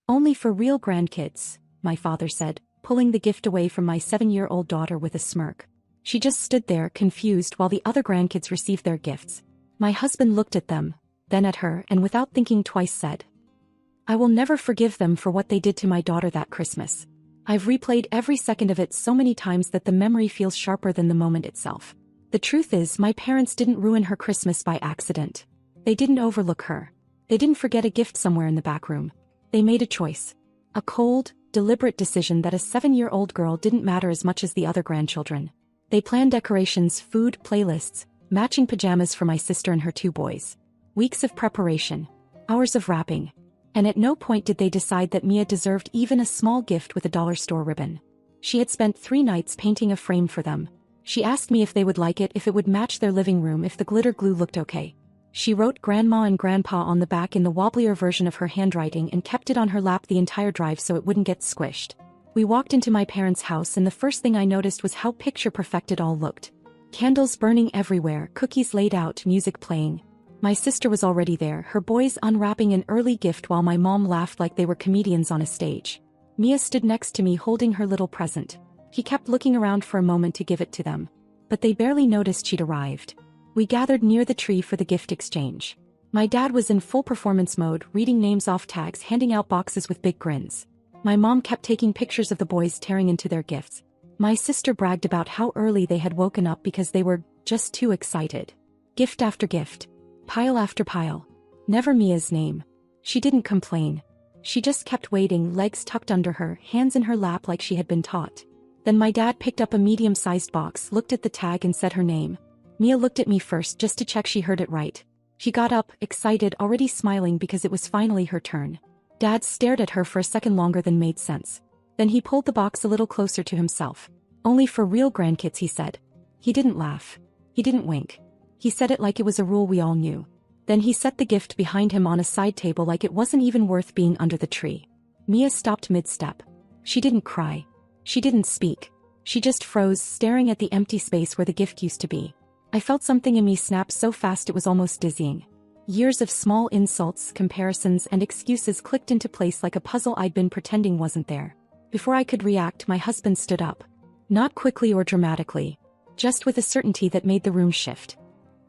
Only for real grandkids, my father said, pulling the gift away from my 7-year-old daughter with a smirk. She just stood there confused while the other grandkids received their gifts. My husband looked at them, then at her, and without thinking twice said, "I will never forgive them for what they did to my daughter that Christmas. I've replayed every second of it so many times that the memory feels sharper than the moment itself. The truth is, my parents didn't ruin her Christmas by accident. They didn't overlook her. They didn't forget a gift somewhere in the back room. They made a choice. A cold, deliberate decision that a 7-year-old girl didn't matter as much as the other grandchildren. They planned decorations, food, playlists, matching pajamas for my sister and her 2 boys. Weeks of preparation. Hours of wrapping. And at no point did they decide that Mia deserved even a small gift with a dollar store ribbon. She had spent 3 nights painting a frame for them. She asked me if they would like it, if it would match their living room, if the glitter glue looked okay. She wrote Grandma and Grandpa on the back in the wobblier version of her handwriting and kept it on her lap the entire drive so it wouldn't get squished. We walked into my parents' house and the first thing I noticed was how picture-perfect it all looked. Candles burning everywhere, cookies laid out, music playing. My sister was already there, her boys unwrapping an early gift while my mom laughed like they were comedians on a stage. Mia stood next to me holding her little present. He kept looking around for a moment to give it to them. But they barely noticed she'd arrived. We gathered near the tree for the gift exchange. My dad was in full performance mode, reading names off tags, handing out boxes with big grins. My mom kept taking pictures of the boys tearing into their gifts. My sister bragged about how early they had woken up because they were just too excited. Gift after gift. Pile after pile. Never Mia's name. She didn't complain. She just kept waiting, legs tucked under her, hands in her lap like she had been taught. Then my dad picked up a medium-sized box, looked at the tag and said her name. Mia looked at me first just to check she heard it right. She got up, excited, already smiling because it was finally her turn. Dad stared at her for a second longer than made sense. Then he pulled the box a little closer to himself. Only for real grandkids, he said. He didn't laugh. He didn't wink. He said it like it was a rule we all knew. Then he set the gift behind him on a side table like it wasn't even worth being under the tree. Mia stopped mid-step. She didn't cry. She didn't speak. She just froze, staring at the empty space where the gift used to be. I felt something in me snap so fast it was almost dizzying. Years of small insults, comparisons, and excuses clicked into place like a puzzle I'd been pretending wasn't there. Before I could react, my husband stood up. Not quickly or dramatically, just with a certainty that made the room shift.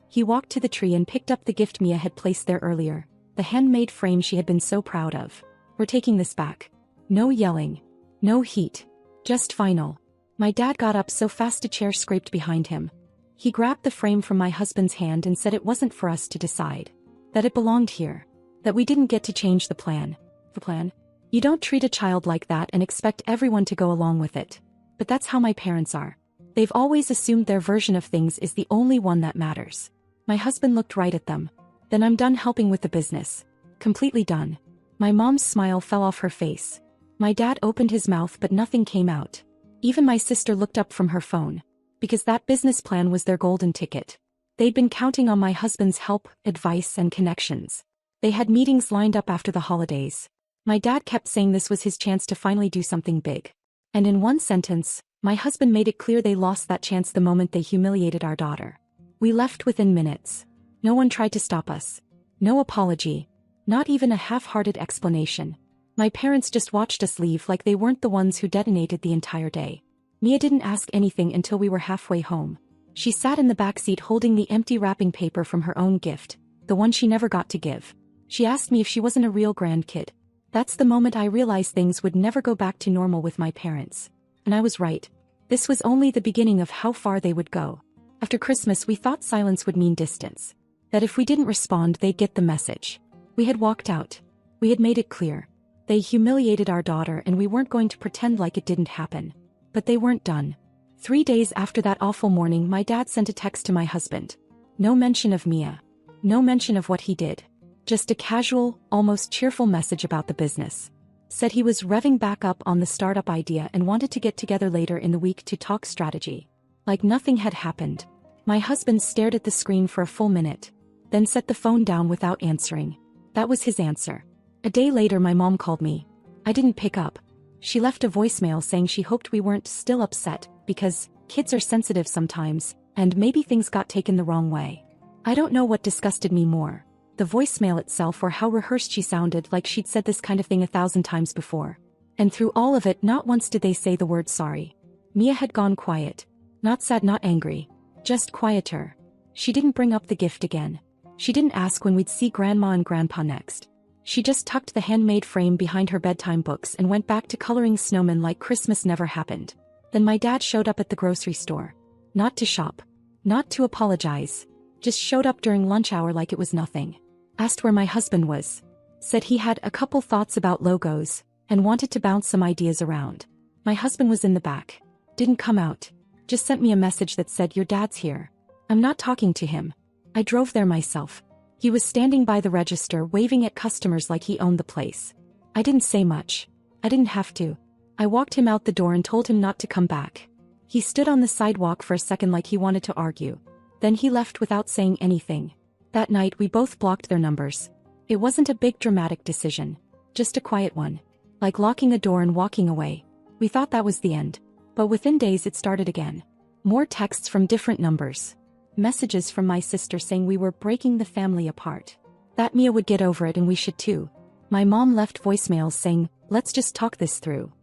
He walked to the tree and picked up the gift Mia had placed there earlier, the handmade frame she had been so proud of. "We're taking this back." No yelling. No heat. Just final. My dad got up so fast a chair scraped behind him. He grabbed the frame from my husband's hand and said it wasn't for us to decide. That it belonged here. That we didn't get to change the plan. The plan? You don't treat a child like that and expect everyone to go along with it. But that's how my parents are. They've always assumed their version of things is the only one that matters. My husband looked right at them. Then I'm done helping with the business. Completely done. My mom's smile fell off her face. My dad opened his mouth but nothing came out. Even my sister looked up from her phone. Because that business plan was their golden ticket. They'd been counting on my husband's help, advice, and connections. They had meetings lined up after the holidays. My dad kept saying this was his chance to finally do something big. And in one sentence, my husband made it clear they lost that chance the moment they humiliated our daughter. We left within minutes. No one tried to stop us. No apology. Not even a half-hearted explanation. My parents just watched us leave like they weren't the ones who detonated the entire day. Mia didn't ask anything until we were halfway home. She sat in the backseat holding the empty wrapping paper from her own gift, the one she never got to give. She asked me if she wasn't a real grandkid. That's the moment I realized things would never go back to normal with my parents. And I was right. This was only the beginning of how far they would go. After Christmas, we thought silence would mean distance. That if we didn't respond, they'd get the message. We had walked out. We had made it clear. They humiliated our daughter and we weren't going to pretend like it didn't happen. But they weren't done. 3 days after that awful morning, my dad sent a text to my husband. No mention of Mia. No mention of what he did. Just a casual, almost cheerful message about the business. Said he was revving back up on the startup idea and wanted to get together later in the week to talk strategy. Like nothing had happened. My husband stared at the screen for a full minute, then set the phone down without answering. That was his answer. A day later, my mom called me. I didn't pick up. She left a voicemail saying she hoped we weren't still upset, because kids are sensitive sometimes, and maybe things got taken the wrong way. I don't know what disgusted me more. the voicemail itself, or how rehearsed she sounded, like she'd said this kind of thing 1,000 times before. And through all of it, not once did they say the word sorry. Mia had gone quiet. Not sad, not angry. Just quieter. She didn't bring up the gift again. She didn't ask when we'd see Grandma and Grandpa next. She just tucked the handmade frame behind her bedtime books and went back to coloring snowmen like Christmas never happened. Then my dad showed up at the grocery store. Not to shop. Not to apologize. Just showed up during lunch hour like it was nothing. Asked where my husband was. Said he had a couple thoughts about logos and wanted to bounce some ideas around. My husband was in the back. Didn't come out. Just sent me a message that said, "Your dad's here." I'm not talking to him. I drove there myself. He was standing by the register waving at customers like he owned the place. I didn't say much. I didn't have to. I walked him out the door and told him not to come back. He stood on the sidewalk for a second like he wanted to argue. Then he left without saying anything. That night we both blocked their numbers. It wasn't a big dramatic decision. Just a quiet one. Like locking a door and walking away. We thought that was the end. But within days it started again. More texts from different numbers. Messages from my sister saying we were breaking the family apart. That Mia would get over it and we should too. My mom left voicemails saying, "Let's just talk this through."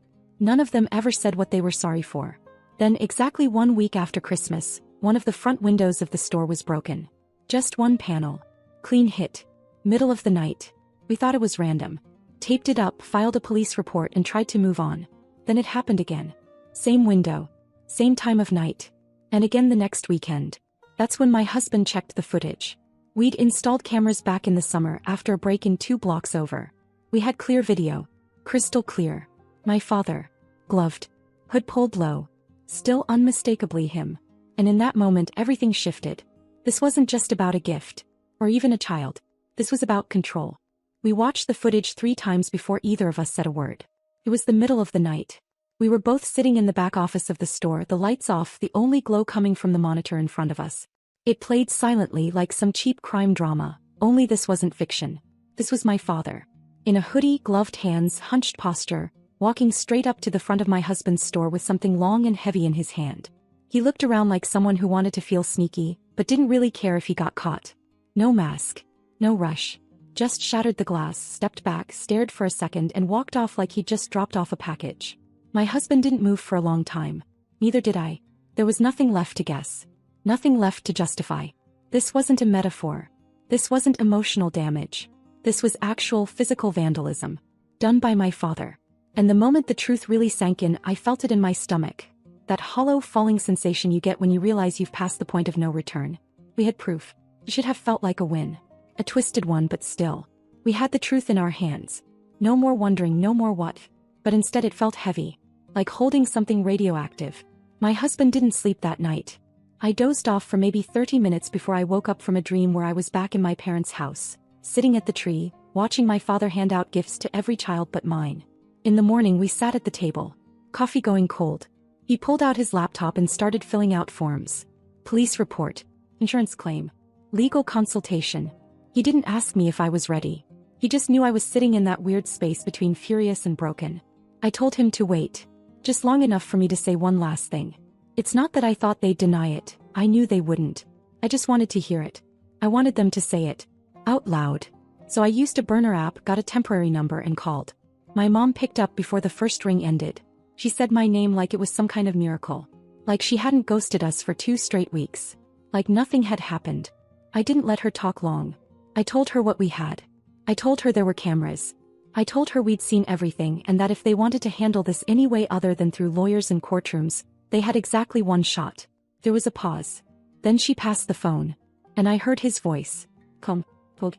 None of them ever said what they were sorry for. Then exactly 1 week after Christmas, one of the front windows of the store was broken. Just one panel. Clean hit. Middle of the night. We thought it was random. Taped it up, filed a police report and tried to move on. Then it happened again. Same window. Same time of night. And again the next weekend. That's when my husband checked the footage. We'd installed cameras back in the summer after a break-in 2 blocks over. We had clear video. Crystal clear. My father. Gloved. Hood pulled low. Still unmistakably him. And in that moment everything shifted. This wasn't just about a gift. Or even a child. This was about control. We watched the footage 3 times before either of us said a word. It was the middle of the night. We were both sitting in the back office of the store, the lights off, the only glow coming from the monitor in front of us. It played silently like some cheap crime drama, only this wasn't fiction. This was my father. In a hoodie, gloved hands, hunched posture, walking straight up to the front of my husband's store with something long and heavy in his hand. He looked around like someone who wanted to feel sneaky, but didn't really care if he got caught. No mask. No rush. Just shattered the glass, stepped back, stared for a second and walked off like he'd just dropped off a package. My husband didn't move for a long time. Neither did I. There was nothing left to guess. Nothing left to justify. This wasn't a metaphor. This wasn't emotional damage. This was actual physical vandalism. Done by my father. And the moment the truth really sank in, I felt it in my stomach. That hollow, falling sensation you get when you realize you've passed the point of no return. We had proof. It should have felt like a win. A twisted one, but still. We had the truth in our hands. No more wondering, no more what. But instead it felt heavy. Like holding something radioactive. My husband didn't sleep that night. I dozed off for maybe 30 minutes before I woke up from a dream where I was back in my parents' house, sitting at the tree, watching my father hand out gifts to every child but mine. In the morning we sat at the table. Coffee going cold. He pulled out his laptop and started filling out forms. Police report. Insurance claim. Legal consultation. He didn't ask me if I was ready. He just knew I was sitting in that weird space between furious and broken. I told him to wait. Just long enough for me to say one last thing. It's not that I thought they'd deny it. I knew they wouldn't. I just wanted to hear it. I wanted them to say it. Out loud. So I used a burner app, got a temporary number and called. My mom picked up before the first ring ended. She said my name like it was some kind of miracle. Like she hadn't ghosted us for 2 straight weeks. Like nothing had happened. I didn't let her talk long. I told her what we had. I told her there were cameras. I told her we'd seen everything and that if they wanted to handle this any way other than through lawyers and courtrooms, they had exactly one shot. There was a pause. Then she passed the phone. And I heard his voice. Come, Pug.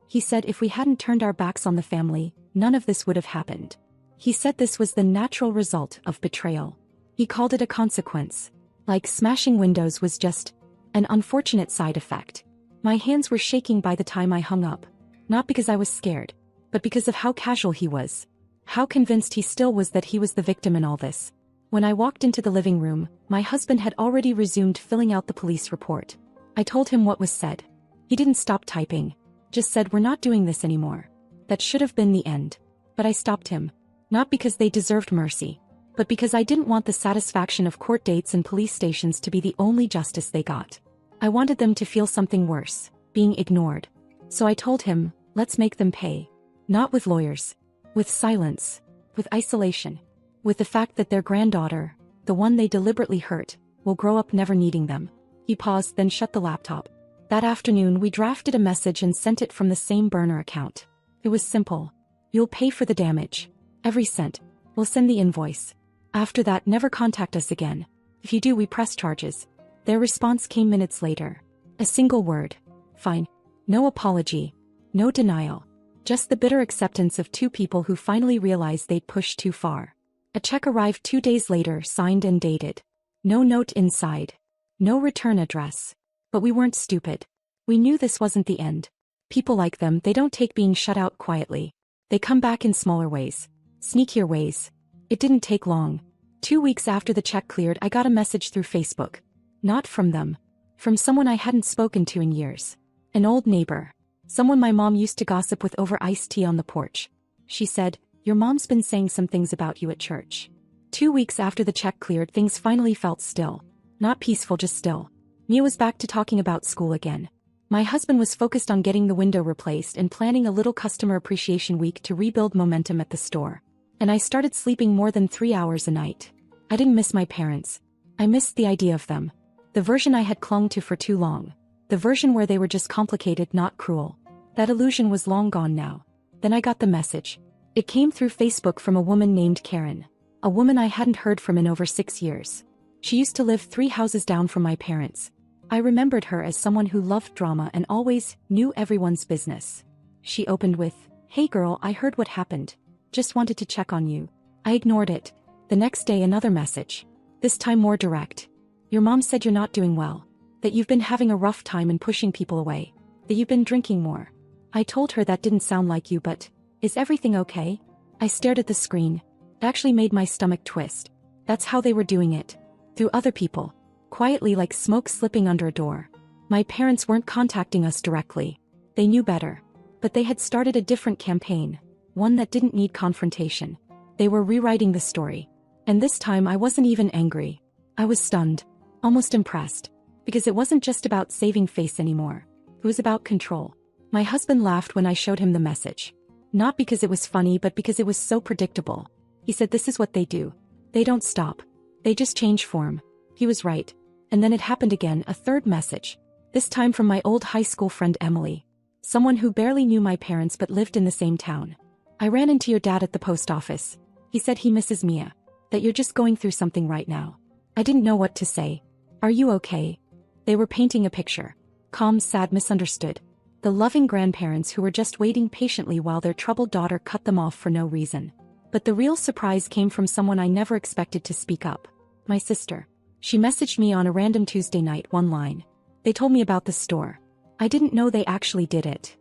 He said if we hadn't turned our backs on the family, none of this would have happened. He said this was the natural result of betrayal. He called it a consequence. Like smashing windows was just an unfortunate side effect. My hands were shaking by the time I hung up. Not because I was scared, but because of how casual he was. How convinced he still was that he was the victim in all this. When I walked into the living room, my husband had already resumed filling out the police report. I told him what was said. He didn't stop typing. Just said, "We're not doing this anymore." That should have been the end. But I stopped him. Not because they deserved mercy, but because I didn't want the satisfaction of court dates and police stations to be the only justice they got. I wanted them to feel something worse, being ignored. So I told him, let's make them pay. Not with lawyers. With silence. With isolation. With the fact that their granddaughter, the one they deliberately hurt, will grow up never needing them. He paused, then shut the laptop. That afternoon we drafted a message and sent it from the same burner account. It was simple. You'll pay for the damage. Every cent. We'll send the invoice. After that, never contact us again. If you do, we press charges. Their response came minutes later. A single word. Fine. No apology. No denial. Just the bitter acceptance of two people who finally realized they'd pushed too far. A check arrived 2 days later, signed and dated. No note inside. No return address. But we weren't stupid. We knew this wasn't the end. People like them, they don't take being shut out quietly. They come back in smaller ways. Sneakier ways. It didn't take long. 2 weeks after the check cleared, I got a message through Facebook. Not from them. From someone I hadn't spoken to in years. An old neighbor. Someone my mom used to gossip with over iced tea on the porch. She said, "Your mom's been saying some things about you at church." 2 weeks after the check cleared, things finally felt still. Not peaceful, just still. Mia was back to talking about school again. My husband was focused on getting the window replaced and planning a little customer appreciation week to rebuild momentum at the store. And I started sleeping more than 3 hours a night. I didn't miss my parents. I missed the idea of them. The version I had clung to for too long. The version where they were just complicated, not cruel. That illusion was long gone now. Then I got the message. It came through Facebook from a woman named Karen. A woman I hadn't heard from in over 6 years. She used to live 3 houses down from my parents. I remembered her as someone who loved drama and always knew everyone's business. She opened with, "Hey girl, I heard what happened. Just wanted to check on you." I ignored it. The next day, another message. This time more direct. "Your mom said you're not doing well. That you've been having a rough time and pushing people away. That you've been drinking more." I told her that didn't sound like you, but is everything okay? I stared at the screen. It actually made my stomach twist. That's how they were doing it. Through other people. Quietly, like smoke slipping under a door. My parents weren't contacting us directly. They knew better. But they had started a different campaign. One that didn't need confrontation. They were rewriting the story. And this time I wasn't even angry. I was stunned. Almost impressed. Because it wasn't just about saving face anymore. It was about control. My husband laughed when I showed him the message. Not because it was funny, but because it was so predictable. He said, "This is what they do. They don't stop. They just change form." He was right. And then it happened again, a third message. This time from my old high school friend Emily. Someone who barely knew my parents but lived in the same town. "I ran into your dad at the post office. He said he misses Mia. That you're just going through something right now." I didn't know what to say. "Are you okay?" They were painting a picture. Calm, sad, misunderstood. The loving grandparents who were just waiting patiently while their troubled daughter cut them off for no reason. But the real surprise came from someone I never expected to speak up. My sister. She messaged me on a random Tuesday night, one line. They told me about the store. I didn't know they actually did it.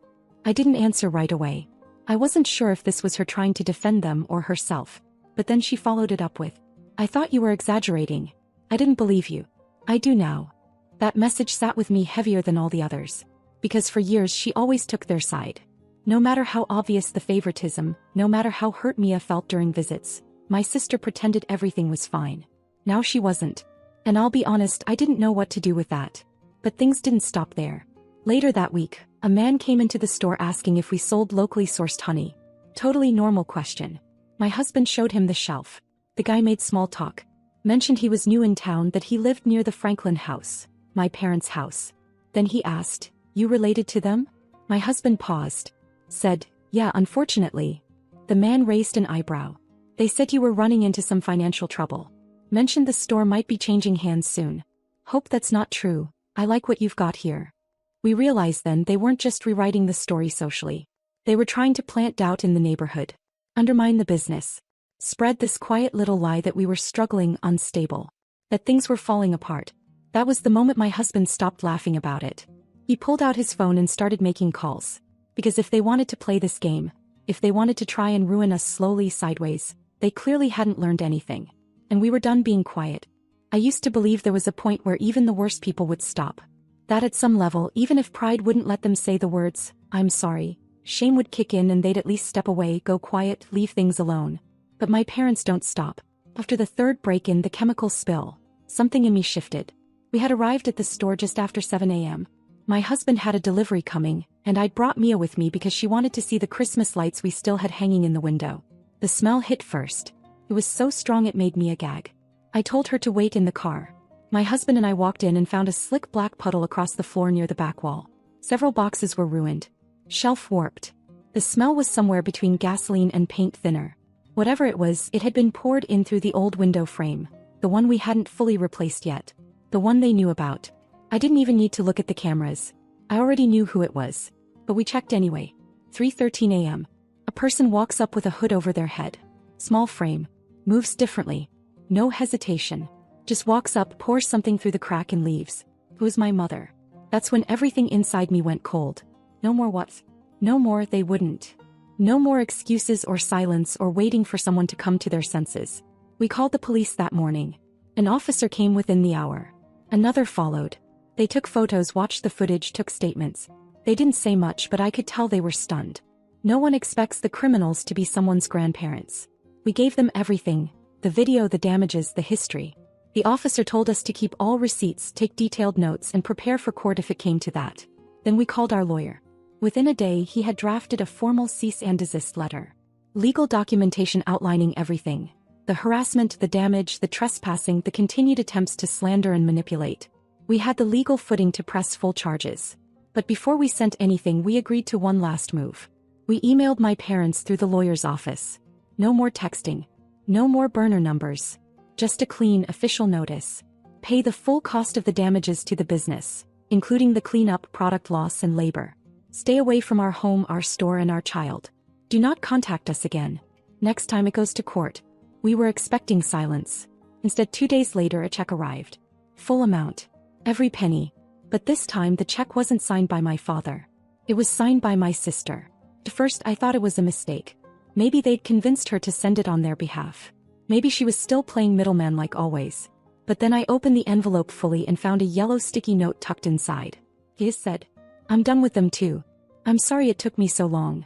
I didn't answer right away. I wasn't sure if this was her trying to defend them or herself. But then she followed it up with, "I thought you were exaggerating. I didn't believe you. I do now." That message sat with me heavier than all the others. Because for years she always took their side. No matter how obvious the favoritism, no matter how hurt Mia felt during visits, my sister pretended everything was fine. Now she wasn't. And I'll be honest, I didn't know what to do with that. But things didn't stop there. Later that week, a man came into the store asking if we sold locally sourced honey. Totally normal question. My husband showed him the shelf. The guy made small talk. Mentioned he was new in town, that he lived near the Franklin house, my parents' house. Then he asked, "You related to them?" My husband paused. Said, "Yeah, unfortunately." The man raised an eyebrow. "They said you were running into some financial trouble. Mentioned the store might be changing hands soon. Hope that's not true. I like what you've got here." We realized then they weren't just rewriting the story socially. They were trying to plant doubt in the neighborhood. Undermine the business. Spread this quiet little lie that we were struggling, unstable. That things were falling apart. That was the moment my husband stopped laughing about it. He pulled out his phone and started making calls. Because if they wanted to play this game, if they wanted to try and ruin us slowly sideways, they clearly hadn't learned anything. And we were done being quiet. I used to believe there was a point where even the worst people would stop. That at some level, even if pride wouldn't let them say the words, "I'm sorry," shame would kick in and they'd at least step away, go quiet, leave things alone. But my parents don't stop. After the third break-in, the chemical spill, something in me shifted. We had arrived at the store just after 7 a.m. My husband had a delivery coming, and I'd brought Mia with me because she wanted to see the Christmas lights we still had hanging in the window. The smell hit first. It was so strong it made Mia gag. I told her to wait in the car. My husband and I walked in and found a slick black puddle across the floor near the back wall. Several boxes were ruined. Shelf warped. The smell was somewhere between gasoline and paint thinner. Whatever it was, it had been poured in through the old window frame, the one we hadn't fully replaced yet. The one they knew about. I didn't even need to look at the cameras. I already knew who it was. But we checked anyway. 3:13 a.m. A person walks up with a hood over their head. Small frame. Moves differently. No hesitation. Just walks up, pours something through the crack and leaves. It was my mother. That's when everything inside me went cold. No more what? No more they wouldn't. No more excuses or silence or waiting for someone to come to their senses. We called the police that morning. An officer came within the hour. Another followed. They took photos, watched the footage, took statements. They didn't say much, but I could tell they were stunned. No one expects the criminals to be someone's grandparents. We gave them everything. The video, the damages, the history. The officer told us to keep all receipts, take detailed notes, and prepare for court if it came to that. Then we called our lawyer. Within a day, he had drafted a formal cease and desist letter. Legal documentation outlining everything. The harassment, the damage, the trespassing, the continued attempts to slander and manipulate. We had the legal footing to press full charges. But before we sent anything, we agreed to one last move. We emailed my parents through the lawyer's office. No more texting. No more burner numbers. Just a clean, official notice. Pay the full cost of the damages to the business, including the cleanup, product loss, and labor. Stay away from our home, our store, and our child. Do not contact us again. Next time it goes to court. We were expecting silence. Instead, 2 days later, a check arrived. Full amount. Every penny. But this time, the check wasn't signed by my father. It was signed by my sister. At first, I thought it was a mistake. Maybe they'd convinced her to send it on their behalf. Maybe she was still playing middleman like always. But then I opened the envelope fully and found a yellow sticky note tucked inside. It said, "I'm done with them too. I'm sorry it took me so long."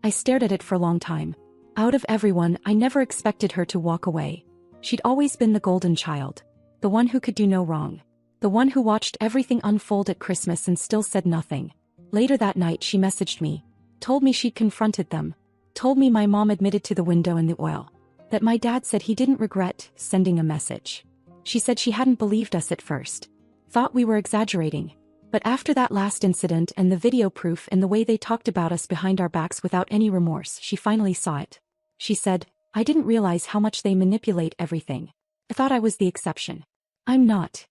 I stared at it for a long time. Out of everyone, I never expected her to walk away. She'd always been the golden child. The one who could do no wrong. The one who watched everything unfold at Christmas and still said nothing. Later that night she messaged me. Told me she'd confronted them. Told me my mom admitted to the window and the oil. That my dad said he didn't regret sending a message. She said she hadn't believed us at first. Thought we were exaggerating. But after that last incident and the video proof and the way they talked about us behind our backs without any remorse, she finally saw it. She said, "I didn't realize how much they manipulate everything. I thought I was the exception. I'm not."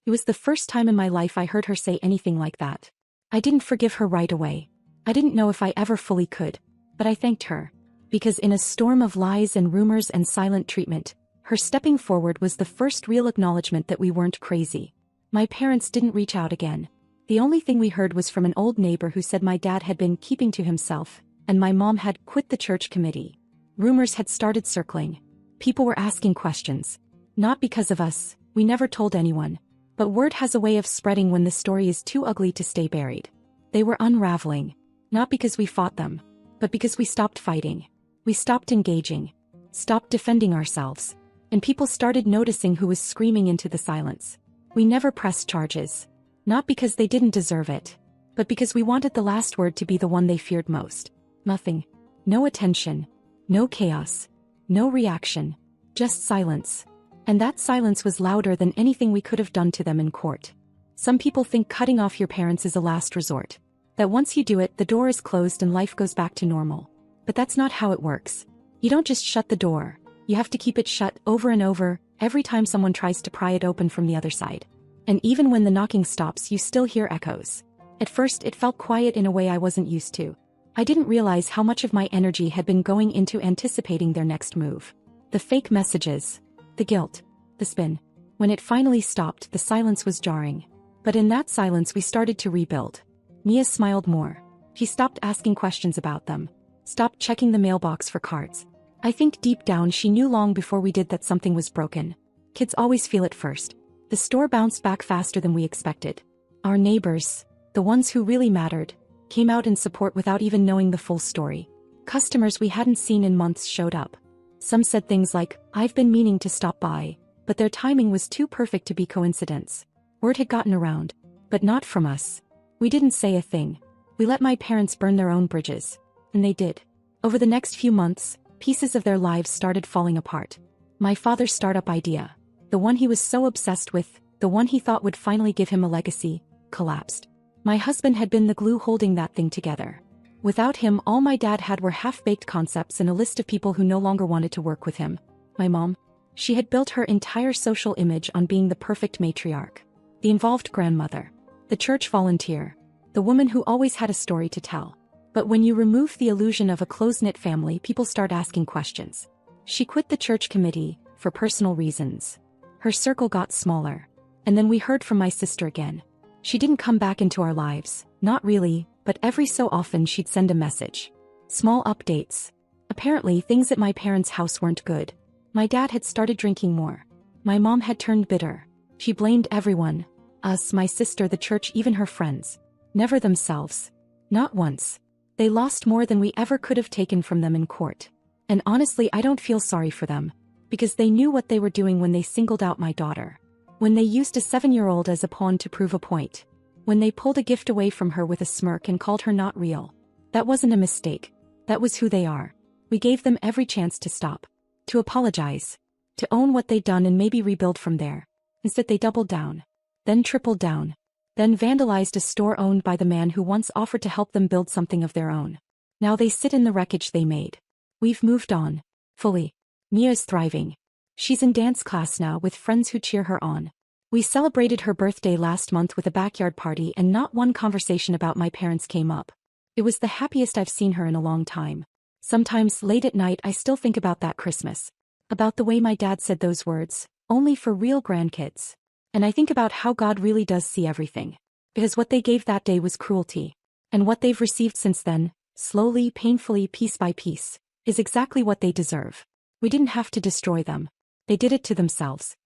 It was the first time in my life I heard her say anything like that. I didn't forgive her right away. I didn't know if I ever fully could. But I thanked her. Because in a storm of lies and rumors and silent treatment, her stepping forward was the first real acknowledgement that we weren't crazy. My parents didn't reach out again. The only thing we heard was from an old neighbor who said my dad had been keeping to himself, and my mom had quit the church committee. Rumors had started circling. People were asking questions. Not because of us, we never told anyone. But word has a way of spreading when the story is too ugly to stay buried. They were unraveling. Not because we fought them, but because we stopped fighting. We stopped engaging. Stopped defending ourselves. And people started noticing who was screaming into the silence. We never pressed charges. Not because they didn't deserve it, but because we wanted the last word to be the one they feared most. Nothing. No attention. No chaos. No reaction. Just silence. And that silence was louder than anything we could have done to them in court. Some people think cutting off your parents is a last resort. That once you do it, the door is closed and life goes back to normal. But that's not how it works. You don't just shut the door. You have to keep it shut over and over, every time someone tries to pry it open from the other side. And even when the knocking stops, you still hear echoes. At first, it felt quiet in a way I wasn't used to. I didn't realize how much of my energy had been going into anticipating their next move. The fake messages. The guilt. The spin. When it finally stopped, the silence was jarring. But in that silence we started to rebuild. Mia smiled more. She stopped asking questions about them. Stopped checking the mailbox for cards. I think deep down she knew long before we did that something was broken. Kids always feel it first. The store bounced back faster than we expected. Our neighbors, the ones who really mattered, came out in support without even knowing the full story. Customers we hadn't seen in months showed up. Some said things like, "I've been meaning to stop by," but their timing was too perfect to be coincidence. Word had gotten around. But not from us. We didn't say a thing. We let my parents burn their own bridges. And they did. Over the next few months, pieces of their lives started falling apart. My father's startup idea, the one he was so obsessed with, the one he thought would finally give him a legacy, collapsed. My husband had been the glue holding that thing together. Without him, all my dad had were half-baked concepts and a list of people who no longer wanted to work with him. My mom. She had built her entire social image on being the perfect matriarch. The involved grandmother. The church volunteer. The woman who always had a story to tell. But when you remove the illusion of a close-knit family, people start asking questions. She quit the church committee, for personal reasons. Her circle got smaller. And then we heard from my sister again. She didn't come back into our lives, not really, but every so often she'd send a message. Small updates. Apparently things at my parents' house weren't good. My dad had started drinking more. My mom had turned bitter. She blamed everyone. Us, my sister, the church, even her friends. Never themselves. Not once. They lost more than we ever could have taken from them in court. And honestly, I don't feel sorry for them. Because they knew what they were doing when they singled out my daughter. When they used a 7-year-old as a pawn to prove a point. When they pulled a gift away from her with a smirk and called her not real. That wasn't a mistake. That was who they are. We gave them every chance to stop. To apologize. To own what they'd done and maybe rebuild from there. Instead they doubled down. Then tripled down. Then vandalized a store owned by the man who once offered to help them build something of their own. Now they sit in the wreckage they made. We've moved on. Fully. Mia's thriving. She's in dance class now with friends who cheer her on. We celebrated her birthday last month with a backyard party and not one conversation about my parents came up. It was the happiest I've seen her in a long time. Sometimes late at night I still think about that Christmas. About the way my dad said those words, only for real grandkids. And I think about how God really does see everything. Because what they gave that day was cruelty. And what they've received since then, slowly, painfully, piece by piece, is exactly what they deserve. We didn't have to destroy them. They did it to themselves.